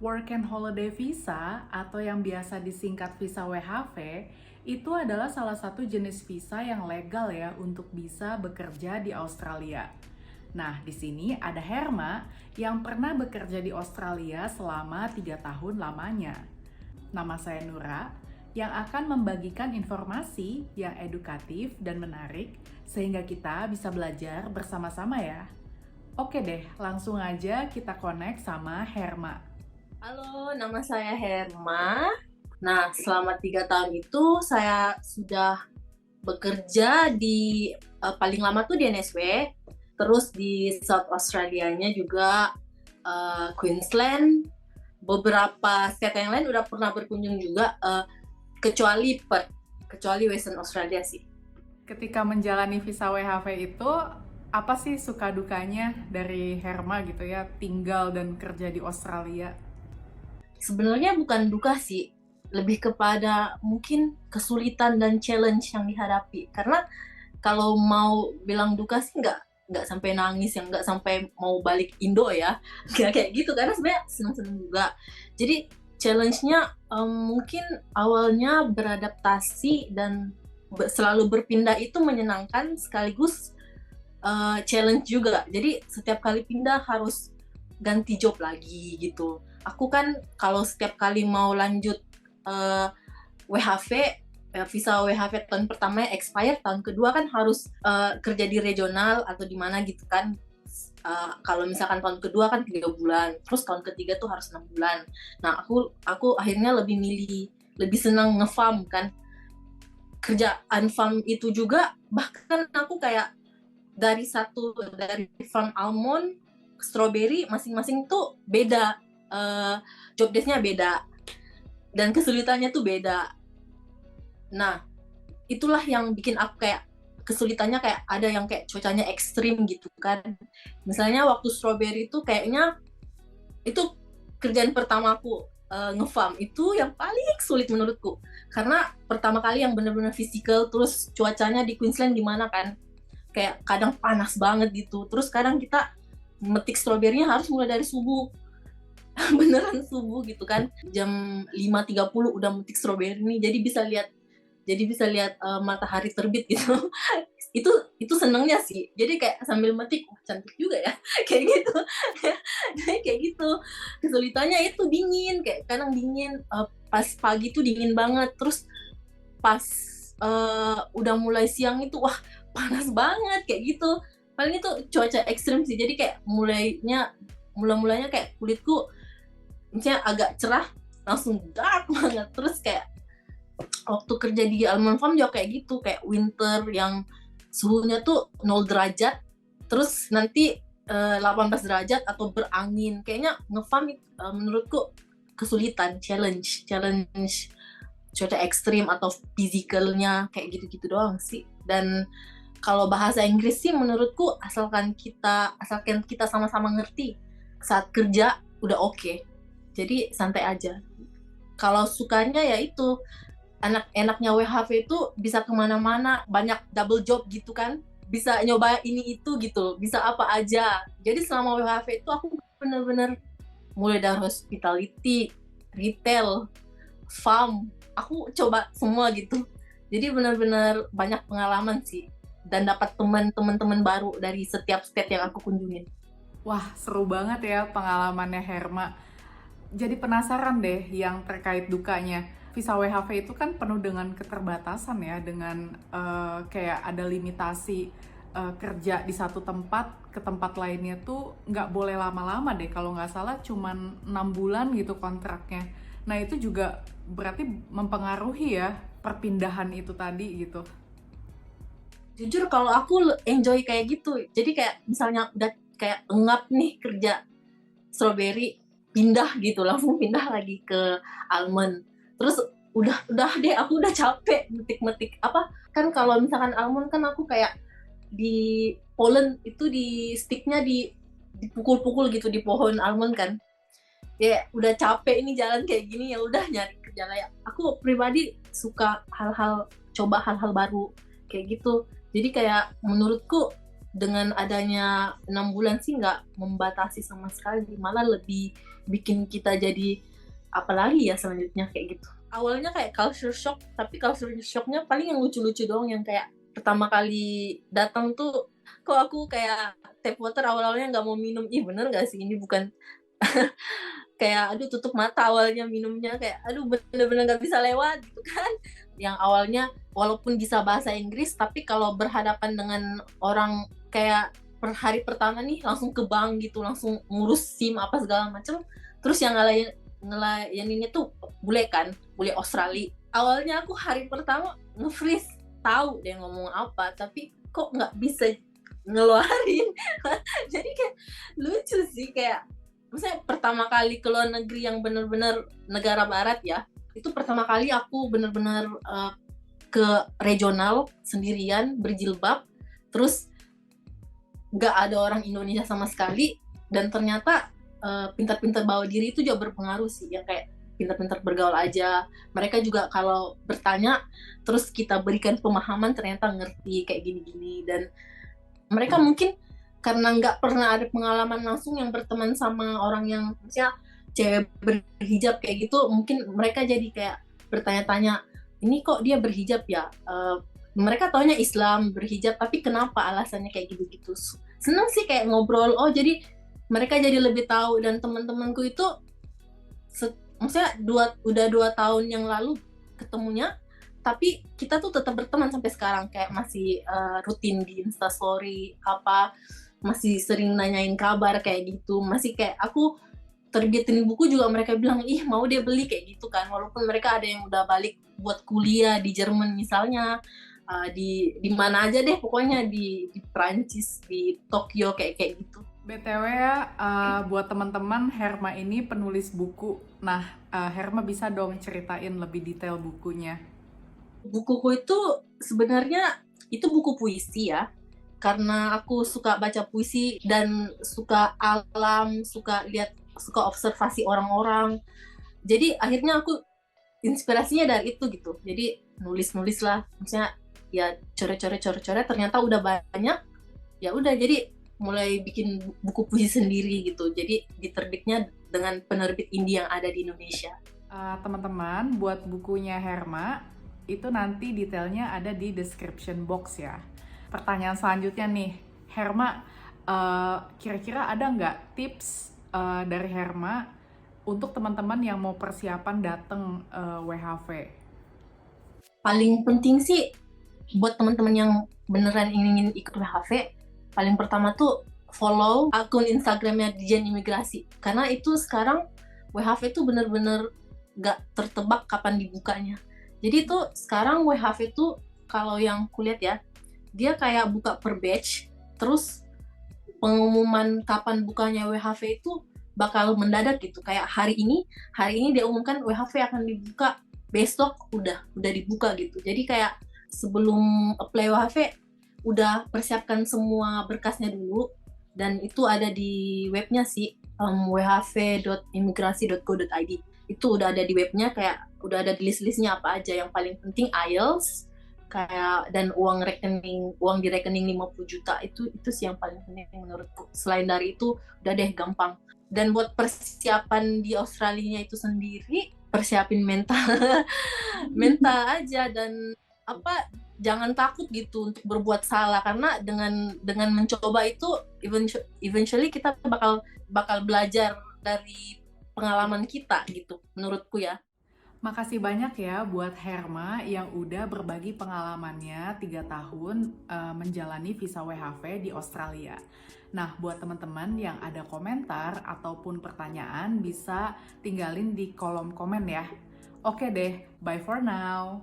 Work and Holiday Visa atau yang biasa disingkat visa WHV itu adalah salah satu jenis visa yang legal ya untuk bisa bekerja di Australia. Nah, di sini ada Herma yang pernah bekerja di Australia selama 3 tahun lamanya. Nama saya Nura, yang akan membagikan informasi yang edukatif dan menarik sehingga kita bisa belajar bersama-sama ya. Oke deh, langsung aja kita connect sama Herma. Halo, nama saya Herma. Nah, selama 3 tahun itu saya sudah bekerja di paling lama tuh di NSW, terus di South Australia-nya juga Queensland, beberapa state yang lain udah pernah berkunjung juga, kecuali Perth, kecuali Western Australia sih. Ketika menjalani visa WHV itu, apa sih suka dukanya dari Herma gitu ya, tinggal dan kerja di Australia? Sebenarnya bukan duka sih, lebih kepada mungkin kesulitan dan challenge yang dihadapi. Karena kalau mau bilang duka sih nggak sampai nangis, yang nggak sampai mau balik Indo ya, nggak kayak gitu. Karena sebenarnya senang-senang juga. Jadi challenge-nya mungkin awalnya beradaptasi dan selalu berpindah itu menyenangkan sekaligus challenge juga. Jadi setiap kali pindah harus ganti job lagi gitu. Aku kan kalau setiap kali mau lanjut WHV, visa WHV tahun pertama expired, tahun kedua kan harus kerja di regional atau di mana gitu kan. Kalau misalkan tahun kedua kan 3 bulan, terus tahun ketiga tuh harus 6 bulan. Nah, aku akhirnya lebih senang nge-farm kan. Kerjaan farm itu juga bahkan aku kayak dari farm almond, strawberry, masing-masing tuh beda, job desk-nya beda dan kesulitannya tuh beda. Nah, itulah yang bikin aku kayak kesulitannya, kayak ada yang kayak cuacanya ekstrim gitu kan. Misalnya waktu strawberry itu kayaknya itu kerjaan pertama aku, nge-farm itu yang paling sulit menurutku, karena pertama kali yang benar-benar physical, terus cuacanya di Queensland gimana kan, kayak kadang panas banget gitu, terus kadang kita metik stroberinya harus mulai dari subuh. Beneran subuh gitu kan, jam 5.30 udah metik stroberi nih, jadi bisa lihat matahari terbit gitu. itu senengnya sih, jadi kayak sambil metik, cantik juga ya. Kayak gitu. Kayak gitu. Kesulitannya itu dingin, kayak kadang dingin, pas pagi tuh dingin banget, terus pas udah mulai siang itu wah panas banget kayak gitu. Paling itu cuaca ekstrim sih, jadi kayak mulanya kayak kulitku misalnya agak cerah langsung dark banget. Terus kayak waktu kerja di almond farm juga kayak gitu, kayak winter yang suhunya tuh 0 derajat, terus nanti 18 derajat atau berangin. Kayaknya nge-farm menurutku kesulitan, challenge cuaca ekstrim atau physicalnya kayak gitu-gitu doang sih. Dan kalau bahasa Inggris sih menurutku asalkan kita sama-sama ngerti saat kerja udah oke. Jadi santai aja. Kalau sukanya ya itu, enaknya WHV itu bisa kemana-mana, banyak double job gitu kan, bisa nyoba ini itu gitu, bisa apa aja. Jadi selama WHV itu aku bener-bener mulai dari hospitality, retail, farm, aku coba semua gitu. Jadi benar-benar banyak pengalaman sih, dan dapat teman-teman baru dari setiap state yang aku kunjungin. Wah, seru banget ya pengalamannya Herma. Jadi penasaran deh yang terkait dukanya. Visa WHV itu kan penuh dengan keterbatasan ya, dengan kayak ada limitasi kerja di satu tempat ke tempat lainnya tuh nggak boleh lama-lama deh, kalau nggak salah cuman 6 bulan gitu kontraknya. Nah itu juga berarti mempengaruhi ya perpindahan itu tadi gitu. Jujur kalau aku enjoy kayak gitu, jadi kayak misalnya udah kayak engap nih kerja strawberry, pindah gitu, langsung pindah lagi ke almond. Terus udah deh, aku udah capek metik apa kan. Kalau misalkan almond kan aku kayak di pollen itu di sticknya dipukul-pukul gitu di pohon almond kan, ya udah capek ini jalan kayak gini, ya udah nyari kerja lain. Aku pribadi suka coba hal-hal baru kayak gitu. Jadi kayak menurutku dengan adanya 6 bulan sih nggak membatasi sama sekali, malah lebih bikin kita jadi apalagi ya selanjutnya kayak gitu. Awalnya kayak culture shock, tapi culture shocknya paling yang lucu-lucu doang, yang kayak pertama kali datang tuh kok aku kayak tap water awal-awalnya nggak mau minum, ih bener nggak sih ini bukan kayak aduh tutup mata awalnya minumnya, kayak aduh bener-bener nggak bisa lewat gitu kan. Yang awalnya walaupun bisa bahasa Inggris, tapi kalau berhadapan dengan orang kayak per hari pertama nih langsung ke bank gitu, langsung ngurus SIM apa segala macem. Terus yang ngelayaninnya tuh bule kan, bule Australia. Awalnya aku hari pertama nge-freeze, tahu dia ngomong apa, tapi kok nggak bisa ngeluarin. Jadi kayak lucu sih, kayak misalnya pertama kali ke luar negeri yang benar-benar negara barat ya, itu pertama kali aku benar-benar ke regional sendirian berjilbab, terus nggak ada orang Indonesia sama sekali, dan ternyata pintar-pintar bawa diri itu juga berpengaruh sih, yang kayak pintar-pintar bergaul aja. Mereka juga kalau bertanya terus kita berikan pemahaman ternyata ngerti kayak gini-gini, dan mereka mungkin karena nggak pernah ada pengalaman langsung yang berteman sama orang yang misalnya cewek berhijab kayak gitu, mungkin mereka jadi kayak bertanya-tanya, ini kok dia berhijab ya, mereka taunya Islam berhijab, tapi kenapa alasannya kayak gitu-gitu. Seneng sih kayak ngobrol, oh jadi mereka jadi lebih tahu. Dan teman-temanku itu maksudnya udah 2 tahun yang lalu ketemunya, tapi kita tuh tetap berteman sampai sekarang, kayak masih rutin di Instastory apa, masih sering nanyain kabar kayak gitu, masih kayak aku terbitin buku juga mereka bilang ih mau dia beli kayak gitu kan, walaupun mereka ada yang udah balik buat kuliah di Jerman misalnya, di mana aja deh pokoknya, di Prancis, di Tokyo kayak gitu. BTW ya, buat teman-teman, Herma ini penulis buku. Nah, Herma bisa dong ceritain lebih detail bukunya. Bukuku itu sebenarnya itu buku puisi ya, karena aku suka baca puisi dan suka alam, suka lihat, suka observasi orang-orang. Jadi akhirnya aku inspirasinya dari itu gitu. Jadi nulis-nulis lah, misalnya ya coret-coret ternyata udah banyak. Ya udah jadi mulai bikin buku puisi sendiri gitu. Jadi diterbitnya dengan penerbit indie yang ada di Indonesia. Teman-teman, buat bukunya Herma, itu nanti detailnya ada di description box ya. Pertanyaan selanjutnya nih, Herma, kira-kira ada nggak tips dari Herma untuk teman-teman yang mau persiapan datang WHV? Paling penting sih buat teman-teman yang beneran ingin ikut WHV, paling pertama tuh follow akun Instagramnya Dijen Imigrasi, karena itu sekarang WHV itu bener-bener gak tertebak kapan dibukanya. Jadi tuh sekarang WHV tuh kalau yang kulihat ya, dia kayak buka per batch, terus pengumuman kapan bukanya WHV itu bakal mendadak gitu. Kayak hari ini dia umumkan WHV akan dibuka, besok udah dibuka gitu. Jadi kayak sebelum apply WHV udah persiapkan semua berkasnya dulu, dan itu ada di webnya sih, whv.imigrasi.go.id. Itu udah ada di webnya, kayak udah ada di list-listnya apa aja. Yang paling penting IELTS, kayak, dan uang di rekening 50 juta itu sih yang paling penting menurutku. Selain dari itu udah deh gampang. Dan buat persiapan di Australia itu sendiri, persiapin mental mental aja, dan jangan takut gitu untuk berbuat salah, karena dengan mencoba itu eventually kita bakal belajar dari pengalaman kita gitu, menurutku ya. Makasih banyak ya buat Herma yang udah berbagi pengalamannya 3 tahun menjalani visa WHV di Australia. Nah, buat teman-teman yang ada komentar ataupun pertanyaan bisa tinggalin di kolom komen ya. Oke deh, bye for now.